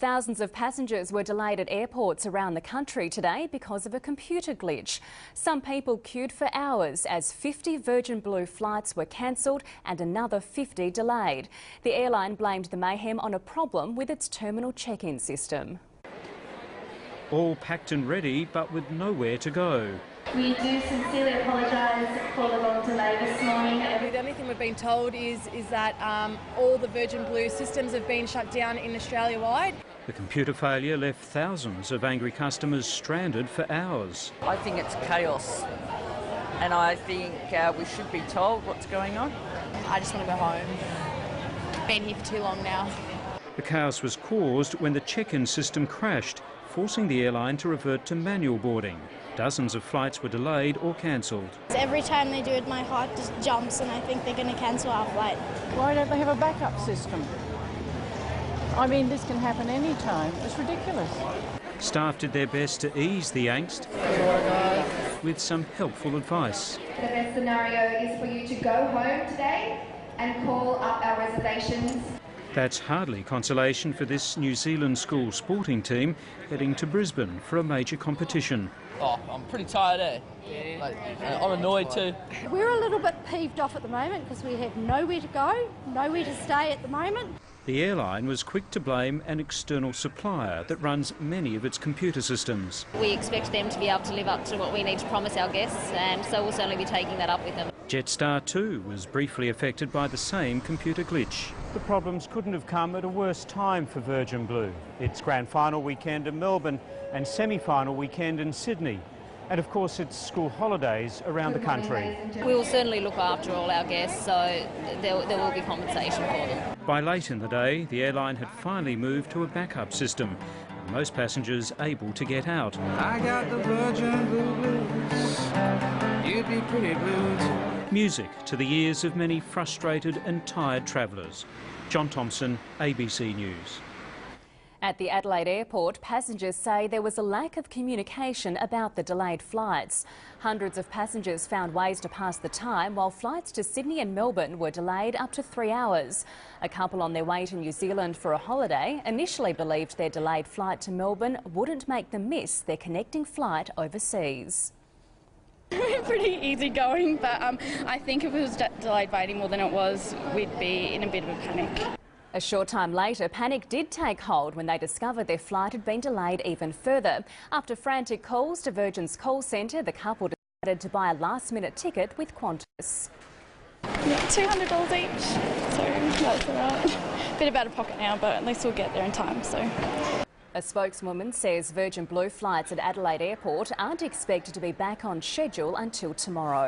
Thousands of passengers were delayed at airports around the country today because of a computer glitch. Some people queued for hours as 50 Virgin Blue flights were cancelled and another 50 delayed. The airline blamed the mayhem on a problem with its terminal check-in system. All packed and ready, but with nowhere to go. We do sincerely apologise for the long delay this morning. The only thing we've been told is that all the Virgin Blue systems have been shut down in Australia-wide. The computer failure left thousands of angry customers stranded for hours. I think it's chaos, and I think we should be told what's going on. I just want to go home. Been here for too long now. The chaos was caused when the check-in system crashed, forcing the airline to revert to manual boarding. Dozens of flights were delayed or cancelled. Every time they do it, my heart just jumps and I think they're going to cancel our flight. Why don't they have a backup system? I mean, this can happen any time. It's ridiculous. Staff did their best to ease the angst with some helpful advice. The best scenario is for you to go home today and call up our reservations. That's hardly consolation for this New Zealand school sporting team heading to Brisbane for a major competition. Oh, I'm pretty tired, I'm annoyed too. We're a little bit peeved off at the moment because we have nowhere to go, nowhere to stay at the moment. The airline was quick to blame an external supplier that runs many of its computer systems. We expect them to be able to live up to what we need to promise our guests, and so we'll certainly be taking that up with them. Jetstar too was briefly affected by the same computer glitch. The problems couldn't have come at a worse time for Virgin Blue. It's grand final weekend in Melbourne and semi-final weekend in Sydney. And of course it's school holidays around the country. We will certainly look after all our guests, so there will be compensation for them. By late in the day, the airline had finally moved to a backup system, and most passengers able to get out. I got the Virgin Blue blues. You'd be pretty blue too. Music to the ears of many frustrated and tired travellers. John Thompson, ABC News. At the Adelaide airport, passengers say there was a lack of communication about the delayed flights. Hundreds of passengers found ways to pass the time, while flights to Sydney and Melbourne were delayed up to 3 hours. A couple on their way to New Zealand for a holiday initially believed their delayed flight to Melbourne wouldn't make them miss their connecting flight overseas. We're pretty easygoing, but I think if it was delayed by any more than it was, we'd be in a bit of a panic. A short time later, panic did take hold when they discovered their flight had been delayed even further. After frantic calls to Virgin's call centre, the couple decided to buy a last-minute ticket with Qantas. Yeah, $200 each, so that's all right. Bit out of pocket now, but at least we'll get there in time, so. A spokeswoman says Virgin Blue flights at Adelaide Airport aren't expected to be back on schedule until tomorrow.